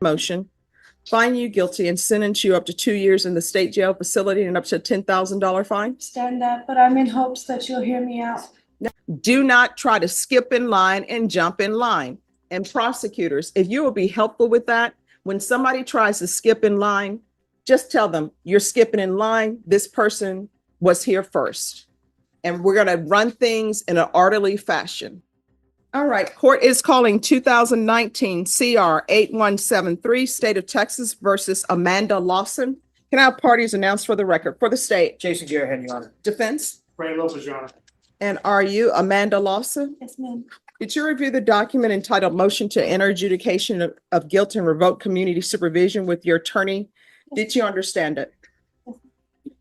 motion, find you guilty and sentence you up to 2 years in the state jail facility and up to a $10,000 fine. Understand that, but I'm in hopes that you'll hear me out. Do not try to skip in line and jump in line. And prosecutors, if you will be helpful with that, when somebody tries to skip in line, just tell them you're skipping in line. This person was here first. And we're going to run things in an orderly fashion. All right, court is calling 2019 CR 8173, State of Texas versus Amanda Lawson. Can I have parties announced for the record? For the state. Jason Garrett, Your Honor. Defense. Brandon Lopez, Your Honor. And are you Amanda Lawson? Yes, ma'am. Did you review the document entitled Motion to Enter Adjudication of Guilt and Revoke Community Supervision with your attorney? Did you understand it?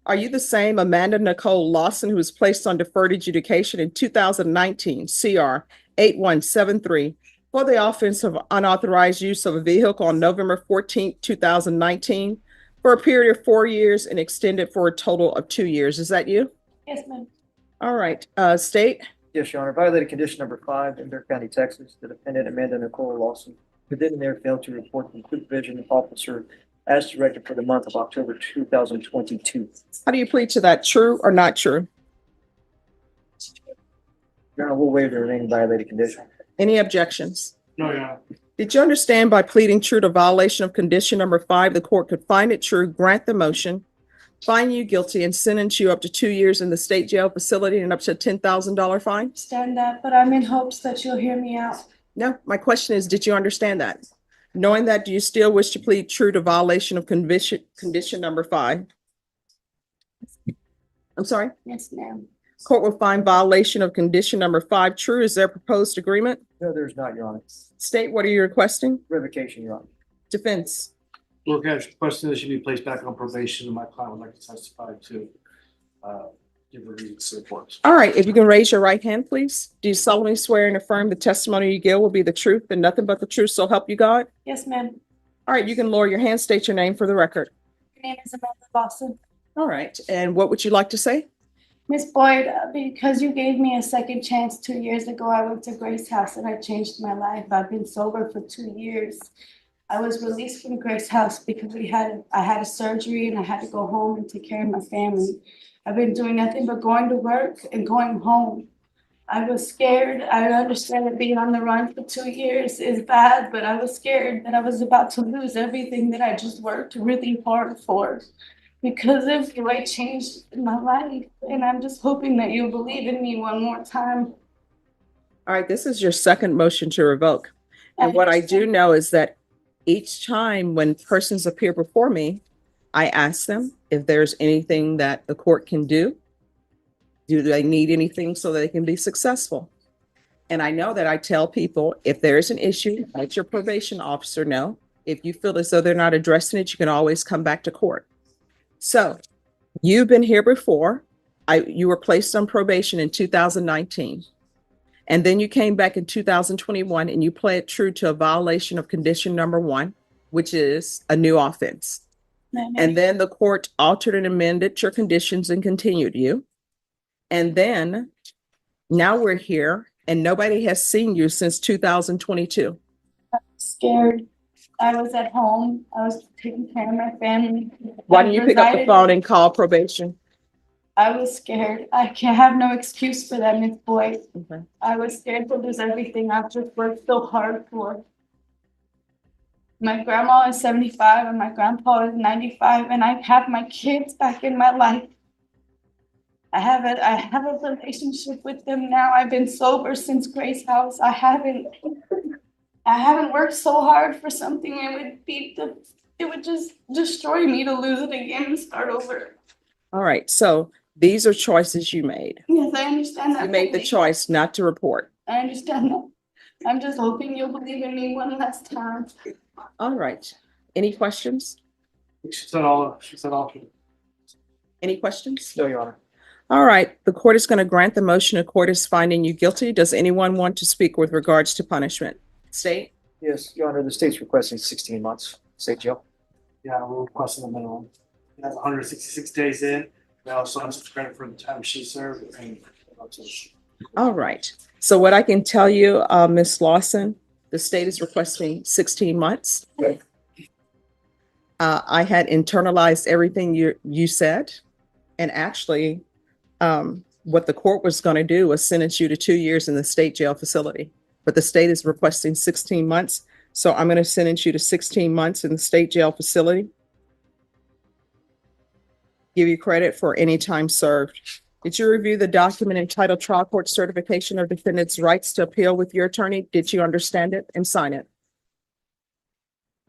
Are you the same Amanda Nicole Lawson who was placed on deferred adjudication in 2019 CR 8173 for the offense of unauthorized use of a vehicle on November 14, 2019 for a period of 4 years and extended for a total of 2 years? Is that you? Yes, ma'am. All right, state. Yes, Your Honor. Violated condition number 5 in Bear County, Texas. The defendant, Amanda Nicole Lawson, who did in there failed to report the supervision officer as directed for the month of October 2022. How do you plead to that? True or not true? Your Honor, we'll waive the remaining violated condition. Any objections? No, Your Honor. Did you understand by pleading true to violation of condition number 5, the court could find it true, grant the motion, find you guilty, and sentence you up to 2 years in the state jail facility and up to a $10,000 fine? Understand that, but I'm in hopes that you'll hear me out. No, my question is, did you understand that? Knowing that, do you still wish to plead true to violation of condition number 5? I'm sorry? Yes, ma'am. Court will find violation of condition number 5 true. Is there proposed agreement? No, there's not, Your Honor. State, what are you requesting? Revocation, Your Honor. Defense. We're requesting that she be placed back on probation, and my client would like to testify to give a reason to report. All right, if you can raise your right hand, please. Do you solemnly swear and affirm the testimony you give will be the truth and nothing but the truth, so help you God? Yes, ma'am. All right, you can lower your hand, state your name for the record. My name is Amanda Lawson. All right, and what would you like to say? Miss Boyd, because you gave me a second chance 2 years ago, I went to Grace House and I changed my life. I've been sober for 2 years. I was released from Grace House because I had a surgery and I had to go home and take care of my family. I've been doing nothing but going to work and going home. I was scared. I understand that being on the run for 2 years is bad, but I was scared that I was about to lose everything that I just worked really hard for because of the way it changed my life. And I'm just hoping that you'll believe in me one more time. All right, this is your second motion to revoke. And what I do know is that each time when persons appear before me, I ask them if there's anything that the court can do. Do they need anything so that they can be successful? And I know that I tell people, if there's an issue, let your probation officer know. If you feel as though they're not addressing it, you can always come back to court. So you've been here before. You were placed on probation in 2019. And then you came back in 2021 and you pled true to a violation of condition number 1, which is a new offense. And then the court altered and amended your conditions and continued you. And then now we're here and nobody has seen you since 2022. I'm scared. I was at home. I was taking care of my family. Why didn't you pick up the phone and call probation? I was scared. I can't have no excuse for that, Miss Boyd. Okay. I was scared to lose everything I've just worked so hard for. My grandma is 75 and my grandpa is 95, and I have my kids back in my life. I have a relationship with them now. I've been sober since Grace House. I haven't worked so hard for something. It would just destroy me to lose it again and start over. All right. So these are choices you made. Yes, I understand that. You made the choice not to report. I understand that. I'm just hoping you'll believe in me one last time. All right. Any questions? She said all. Any questions? No, Your Honor. All right. The court is going to grant the motion. The court is finding you guilty. Does anyone want to speak with regards to punishment? State? Yes, Your Honor. The state's requesting 16 months state jail. Yeah, we're requesting the minimum. That's 166 days in. We also have some credit for the time she served. All right. So what I can tell you, Ms. Lawson, the state is requesting 16 months. Okay. I had internalized everything you said. And actually, what the court was going to do was sentence you to 2 years in the state jail facility. But the state is requesting 16 months. So I'm going to sentence you to 16 months in the state jail facility. Give you credit for any time served. Did you review the document entitled Trial Court Certification of Defendant's Rights to Appeal with your attorney? Did you understand it and sign it?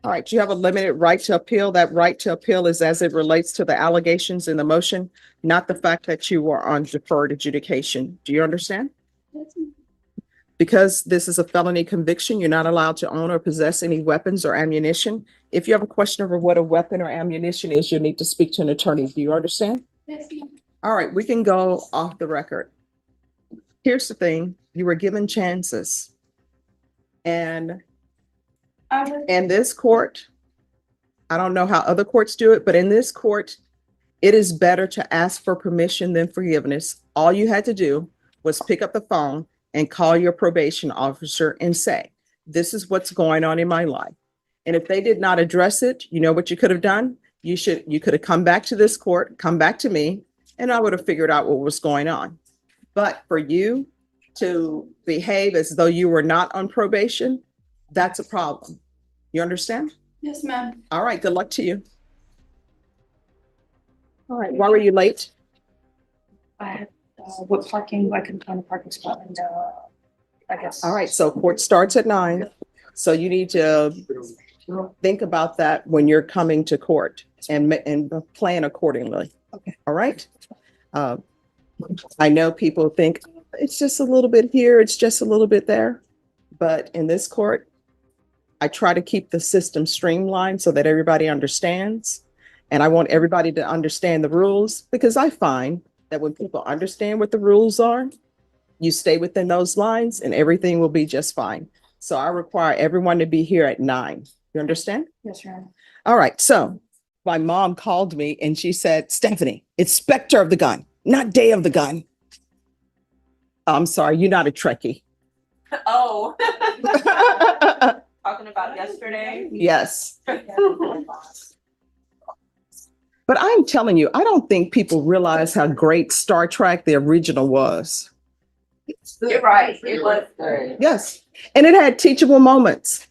All right, you have a limited right to appeal. That right to appeal is as it relates to the allegations in the motion, not the fact that you were on deferred adjudication. Do you understand? Because this is a felony conviction, you're not allowed to own or possess any weapons or ammunition. If you have a question over what a weapon or ammunition is, you need to speak to an attorney. Do you understand? Yes, ma'am. All right, we can go off the record. Here's the thing, you were given chances. And in this court, I don't know how other courts do it, but in this court, it is better to ask for permission than forgiveness. All you had to do was pick up the phone and call your probation officer and say, this is what's going on in my life. And if they did not address it, you know what you could have done? You could have come back to this court, come back to me, and I would have figured out what was going on. But for you to behave as though you were not on probation, that's a problem. You understand? Yes, ma'am. All right, good luck to you. All right, why were you late? I had, what parking, I couldn't find a parking spot and, I guess. All right, so court starts at 9. So you need to think about that when you're coming to court and plan accordingly. Okay. All right. I know people think it's just a little bit here, it's just a little bit there. But in this court, I try to keep the system streamlined so that everybody understands. And I want everybody to understand the rules, because I find that when people understand what the rules are, you stay within those lines and everything will be just fine. So I require everyone to be here at 9. You understand? Yes, Your Honor. All right. So my mom called me and she said, Stephanie, it's Spectre of the Gun, not Day of the Gun. I'm sorry, you're not a Trekkie. Oh. Talking about yesterday? Yes. But I'm telling you, I don't think people realize how great Star Trek, the original, was. You're right. It was good. Yes. And it had teachable moments.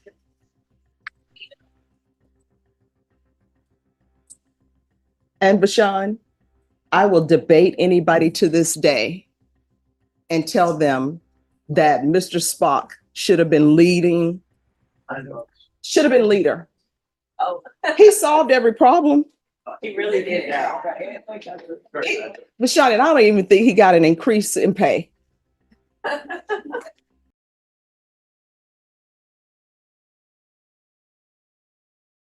And Bashan, I will debate anybody to this day and tell them that Mr. Spock should have been leading, should have been leader. Oh, He solved every problem. he really did now. Bashan, and I don't even think he got an increase in pay.